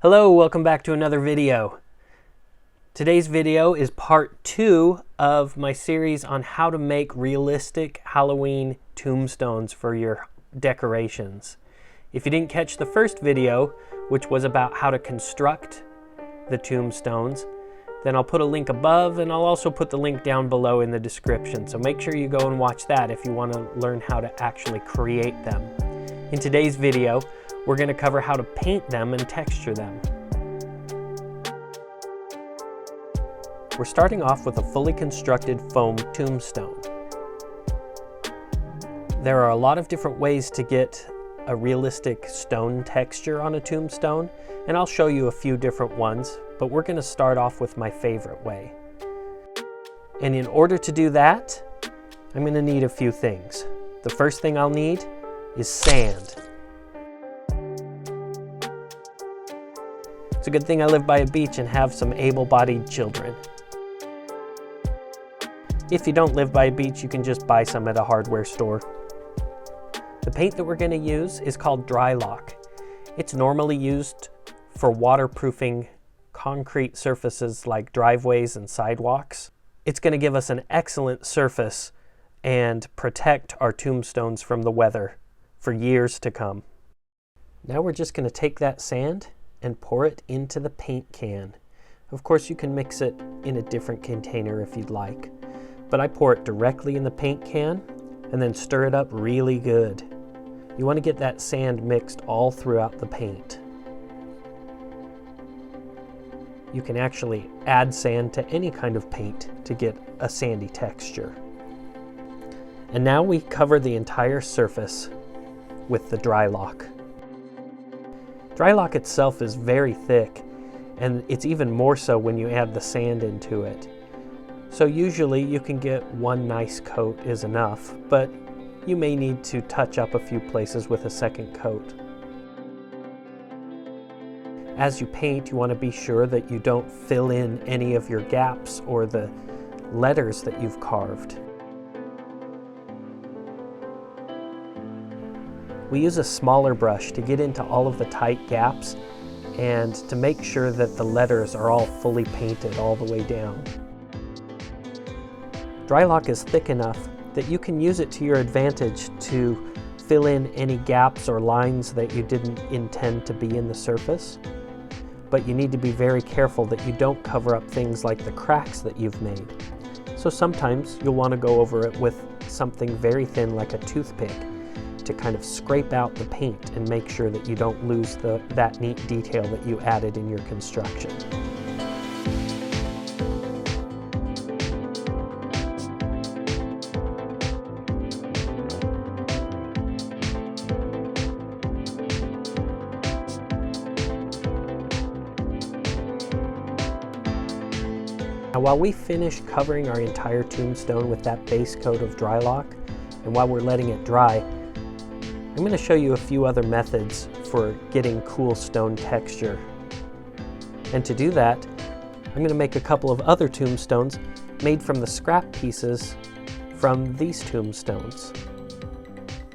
Hello, welcome back to another video. Today's video is part 2 of my series on how to make realistic Halloween tombstones for your decorations. If you didn't catch the first video, which was about how to construct the tombstones, then I'll put a link above and I'll also put the link down below in the description. So make sure you go and watch that if you want to learn how to actually create them. In today's video, we're going to cover how to paint them and texture them. We're starting off with a fully constructed foam tombstone. There are a lot of different ways to get a realistic stone texture on a tombstone, and I'll show you a few different ones, but we're going to start off with my favorite way. And in order to do that, I'm going to need a few things. The first thing I'll need is sand. It's a good thing I live by a beach and have some able-bodied children. If you don't live by a beach, you can just buy some at a hardware store. The paint that we're going to use is called Drylock. It's normally used for waterproofing concrete surfaces like driveways and sidewalks. It's going to give us an excellent surface and protect our tombstones from the weather for years to come. Now we're just going to take that sand and pour it into the paint can. Of course, you can mix it in a different container if you'd like, but I pour it directly in the paint can and then stir it up really good. You want to get that sand mixed all throughout the paint. You can actually add sand to any kind of paint to get a sandy texture. And now we cover the entire surface with the Drylock. Drylock itself is very thick, and it's even more so when you add the sand into it. So usually you can get one nice coat is enough, but you may need to touch up a few places with a second coat. As you paint, you want to be sure that you don't fill in any of your gaps or the letters that you've carved. We use a smaller brush to get into all of the tight gaps and to make sure that the letters are all fully painted all the way down. Drylock is thick enough that you can use it to your advantage to fill in any gaps or lines that you didn't intend to be in the surface. But you need to be very careful that you don't cover up things like the cracks that you've made. So sometimes you'll want to go over it with something very thin like a toothpick to kind of scrape out the paint and make sure that you don't lose that neat detail that you added in your construction. Now, while we finish covering our entire tombstone with that base coat of Drylock, and while we're letting it dry, I'm going to show you a few other methods for getting cool stone texture. And to do that, I'm going to make a couple of other tombstones made from the scrap pieces from these tombstones.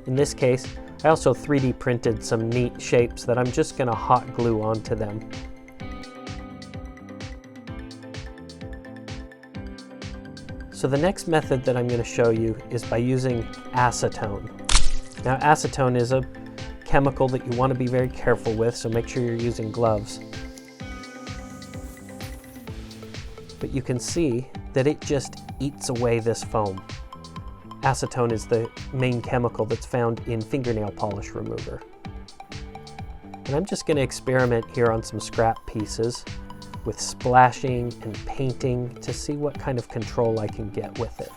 In this case, I also 3D printed some neat shapes that I'm just going to hot glue onto them. So the next method that I'm going to show you is by using acetone. Now, acetone is a chemical that you want to be very careful with, so make sure you're using gloves. But you can see that it just eats away this foam. Acetone is the main chemical that's found in fingernail polish remover. And I'm just going to experiment here on some scrap pieces with splashing and painting to see what kind of control I can get with it.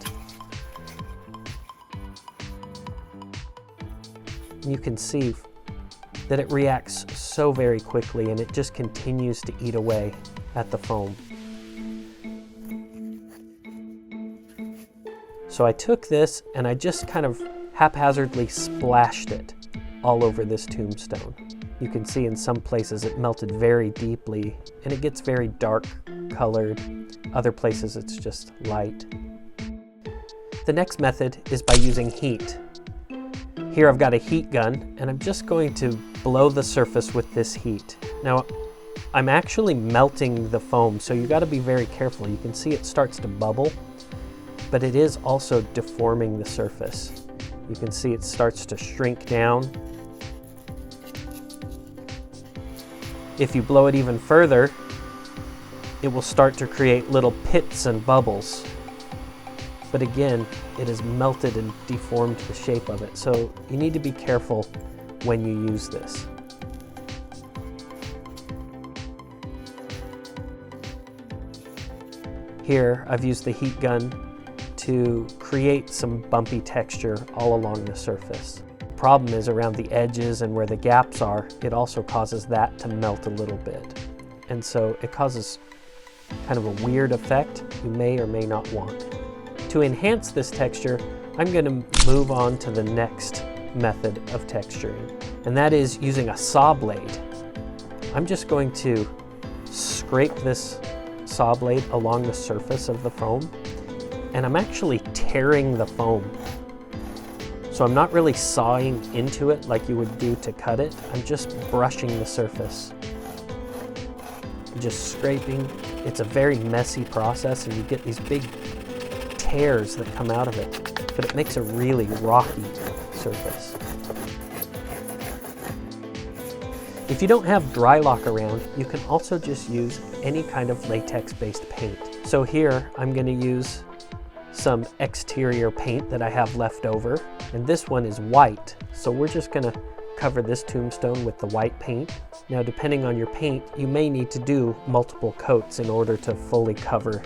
You can see that it reacts so very quickly and it just continues to eat away at the foam. So I took this and I just kind of haphazardly splashed it all over this tombstone. You can see in some places it melted very deeply and it gets very dark colored. Other places it's just light. The next method is by using heat. Here I've got a heat gun and I'm just going to blow the surface with this heat. Now I'm actually melting the foam, so you got to be very careful. You can see it starts to bubble, but it is also deforming the surface. You can see it starts to shrink down. If you blow it even further, it will start to create little pits and bubbles. But again, it has melted and deformed the shape of it, so you need to be careful when you use this. Here, I've used the heat gun to create some bumpy texture all along the surface. The problem is around the edges and where the gaps are, it also causes that to melt a little bit. And so it causes kind of a weird effect you may or may not want. To enhance this texture, I'm going to move on to the next method of texturing, and that is using a saw blade. I'm just going to scrape this saw blade along the surface of the foam, and I'm actually tearing the foam. So I'm not really sawing into it like you would do to cut it. I'm just brushing the surface. Just scraping. It's a very messy process, and you get these big tears that come out of it, but it makes a really rocky surface. If you don't have Drylock around, you can also just use any kind of latex-based paint. So here, I'm going to use some exterior paint that I have left over, and this one is white, so we're just going to cover this tombstone with the white paint. Now, depending on your paint, you may need to do multiple coats in order to fully cover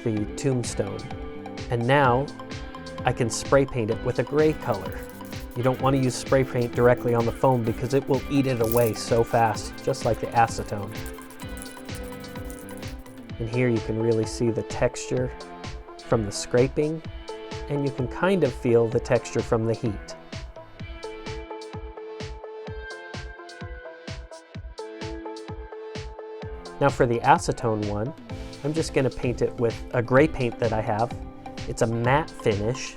the tombstone. And now, I can spray paint it with a gray color. You don't want to use spray paint directly on the foam because it will eat it away so fast, just like the acetone. And here you can really see the texture from the scraping, and you can kind of feel the texture from the heat. Now for the acetone one, I'm just going to paint it with a gray paint that I have. It's a matte finish.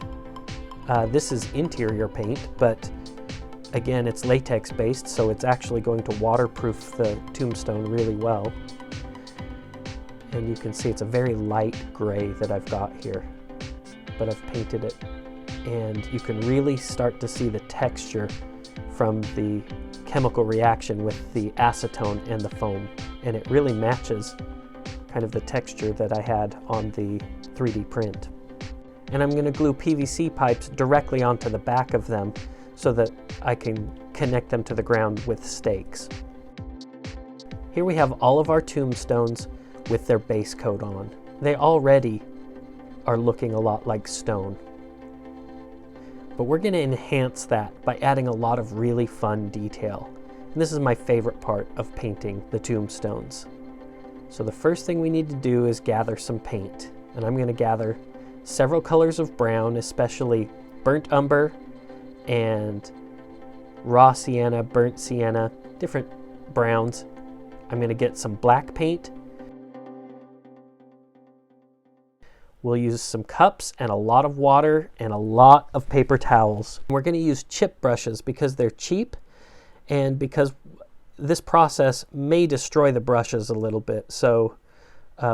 This is interior paint, but again, it's latex based, so it's actually going to waterproof the tombstone really well. And you can see it's a very light gray that I've got here, but I've painted it. And you can really start to see the texture from the chemical reaction with the acetone and the foam. And it really matches kind of the texture that I had on the 3D print. And I'm going to glue PVC pipes directly onto the back of them so that I can connect them to the ground with stakes. Here we have all of our tombstones with their base coat on. They already are looking a lot like stone. But we're going to enhance that by adding a lot of really fun detail. And this is my favorite part of painting the tombstones. So the first thing we need to do is gather some paint. And I'm going to gather several colors of brown, especially burnt umber and raw sienna, burnt sienna, different browns. I'm going to get some black paint. We'll use some cups and a lot of water and a lot of paper towels. We're going to use chip brushes because they're cheap and because this process may destroy the brushes a little bit. So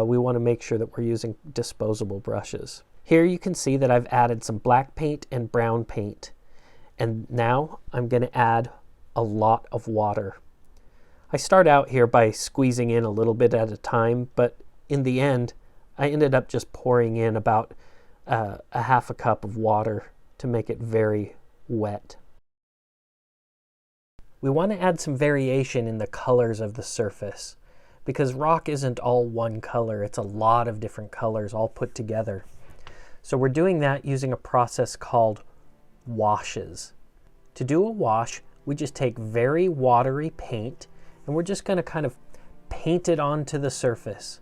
we want to make sure that we're using disposable brushes. Here you can see that I've added some black paint and brown paint. And now I'm going to add a lot of water. I start out here by squeezing in a little bit at a time, but in the end, I ended up just pouring in about a half a cup of water to make it very wet. We want to add some variation in the colors of the surface because rock isn't all one color. It's a lot of different colors all put together. So we're doing that using a process called washes. To do a wash, we just take very watery paint and we're just going to kind of paint it onto the surface.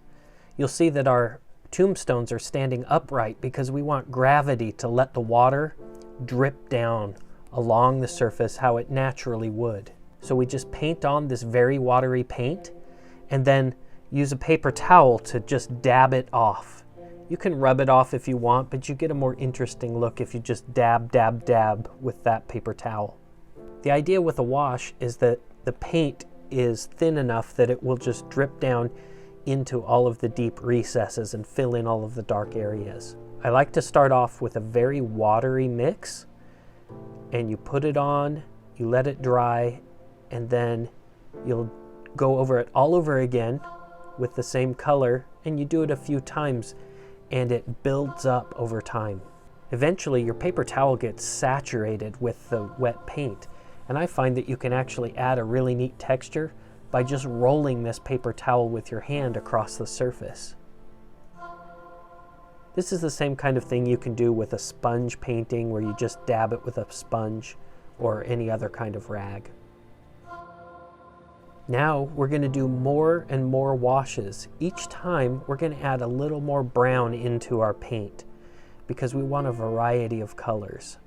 You'll see that our tombstones are standing upright because we want gravity to let the water drip down along the surface how it naturally would. So we just paint on this very watery paint and then use a paper towel to just dab it off. You can rub it off if you want, but you get a more interesting look if you just dab, dab, dab with that paper towel. The idea with a wash is that the paint is thin enough that it will just drip down into all of the deep recesses and fill in all of the dark areas. I like to start off with a very watery mix, and you put it on, you let it dry, and then you'll go over it all over again with the same color, and you do it a few times, and it builds up over time. Eventually, your paper towel gets saturated with the wet paint, and I find that you can actually add a really neat texture by just rolling this paper towel with your hand across the surface. This is the same kind of thing you can do with a sponge painting, where you just dab it with a sponge or any other kind of rag. Now we're going to do more and more washes. Each time we're going to add a little more brown into our paint because we want a variety of colors.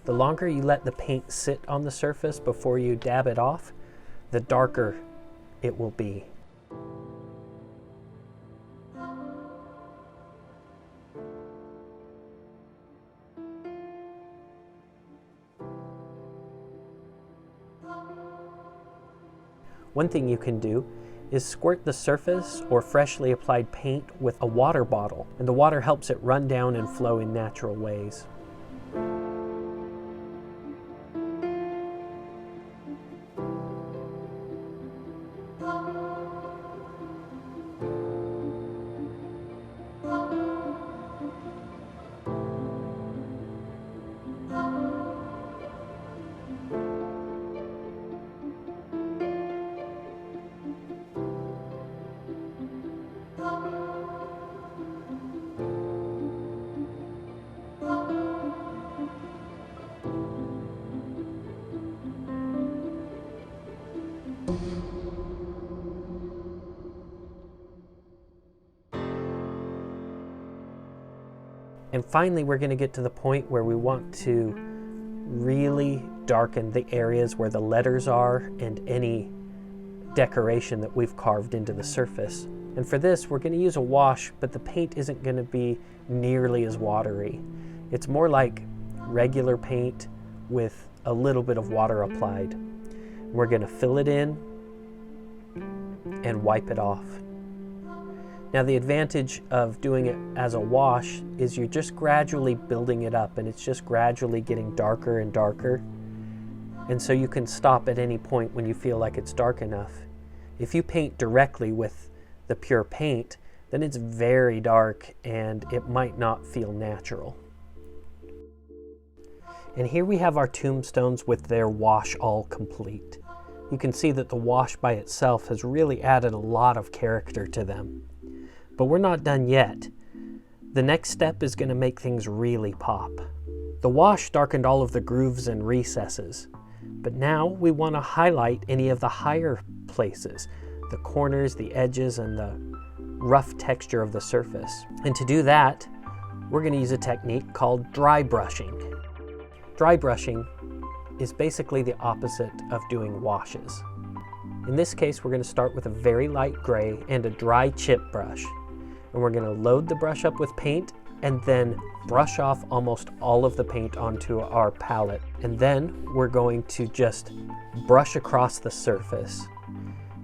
The longer you let the paint sit on the surface before you dab it off, the darker it will be. One thing you can do is squirt the surface or freshly applied paint with a water bottle, and the water helps it run down and flow in natural ways. And finally, we're going to get to the point where we want to really darken the areas where the letters are and any decoration that we've carved into the surface. And for this, we're going to use a wash, but the paint isn't going to be nearly as watery. It's more like regular paint with a little bit of water applied. We're going to fill it in and wipe it off. Now, the advantage of doing it as a wash is you're just gradually building it up, and it's just gradually getting darker and darker. And so you can stop at any point when you feel like it's dark enough. If you paint directly with the pure paint, then it's very dark and it might not feel natural. And here we have our tombstones with their wash all complete. You can see that the wash by itself has really added a lot of character to them. But we're not done yet. The next step is going to make things really pop. The wash darkened all of the grooves and recesses, but now we want to highlight any of the higher places, the corners, the edges, and the rough texture of the surface. And to do that, we're going to use a technique called dry brushing. Dry brushing is basically the opposite of doing washes. In this case, we're going to start with a very light gray and a dry chip brush. And we're going to load the brush up with paint and then brush off almost all of the paint onto our palette. And then we're going to just brush across the surface.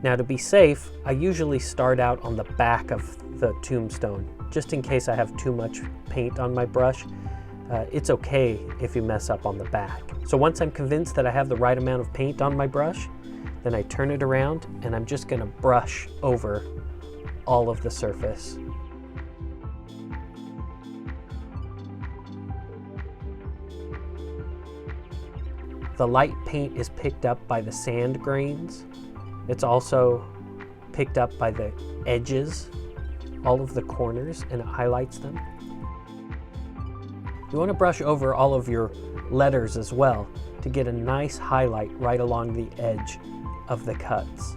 Now, to be safe, I usually start out on the back of the tombstone, just in case I have too much paint on my brush. It's okay if you mess up on the back. So once I'm convinced that I have the right amount of paint on my brush, then I turn it around and I'm just going to brush over all of the surface. The light paint is picked up by the sand grains. It's also picked up by the edges, all of the corners, and it highlights them. You want to brush over all of your letters as well to get a nice highlight right along the edge of the cuts.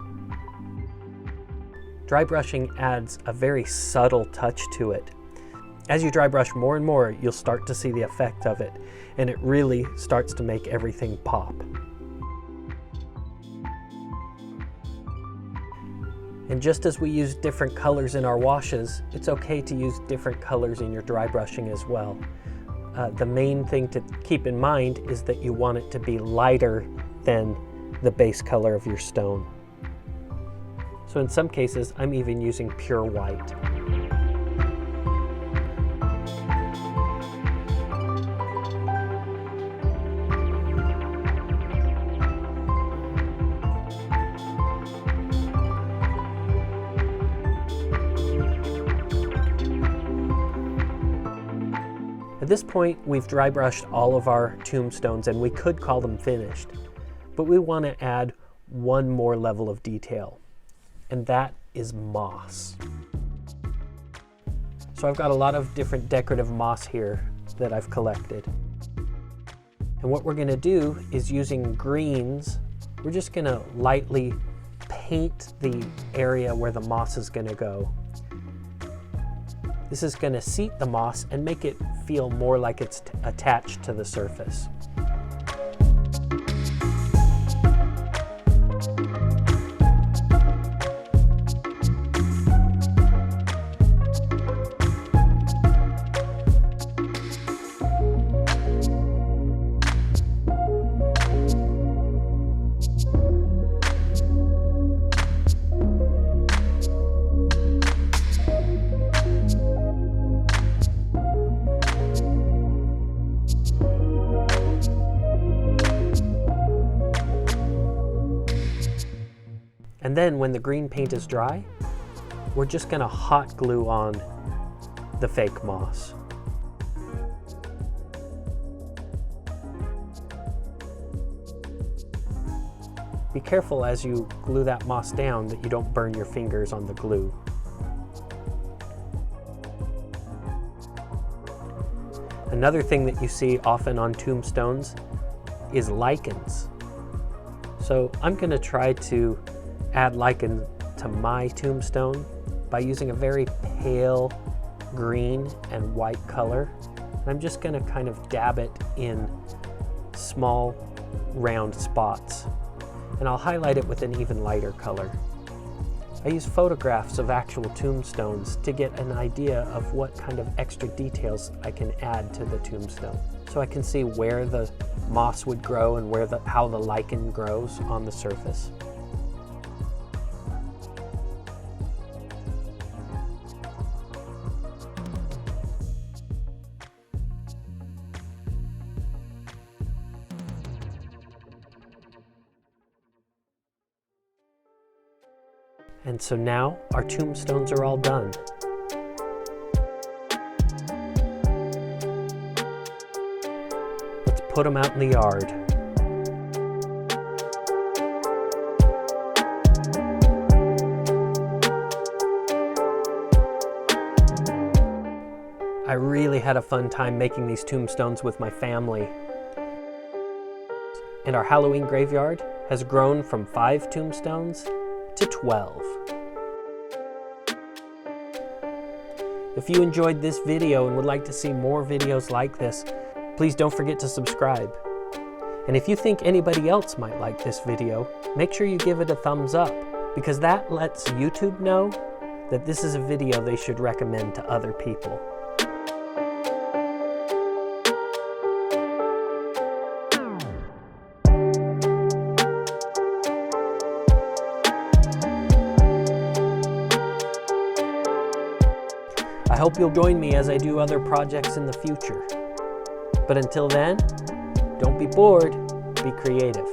Dry brushing adds a very subtle touch to it. As you dry brush more and more, you'll start to see the effect of it, and it really starts to make everything pop. And just as we use different colors in our washes, it's okay to use different colors in your dry brushing as well. The main thing to keep in mind is that you want it to be lighter than the base color of your stone. So in some cases, I'm even using pure white. At this point, we've dry brushed all of our tombstones and we could call them finished, but we want to add one more level of detail, and that is moss. So I've got a lot of different decorative moss here that I've collected. And what we're going to do is, using greens, we're just going to lightly paint the area where the moss is going to go. This is going to seat the moss and make it feel more like it's attached to the surface. And then when the green paint is dry, we're just going to hot glue on the fake moss. Be careful as you glue that moss down that you don't burn your fingers on the glue. Another thing that you see often on tombstones is lichens. So I'm going to try to add lichen to my tombstone by using a very pale green and white color. And I'm just going to kind of dab it in small round spots, and I'll highlight it with an even lighter color. I use photographs of actual tombstones to get an idea of what kind of extra details I can add to the tombstone, so I can see where the moss would grow and how the lichen grows on the surface. And so now our tombstones are all done. Let's put them out in the yard. I really had a fun time making these tombstones with my family. And our Halloween graveyard has grown from 5 tombstones to 12. If you enjoyed this video and would like to see more videos like this, please don't forget to subscribe. And if you think anybody else might like this video, make sure you give it a thumbs up, because that lets YouTube know that this is a video they should recommend to other people. I hope you'll join me as I do other projects in the future. But until then, don't be bored, be creative.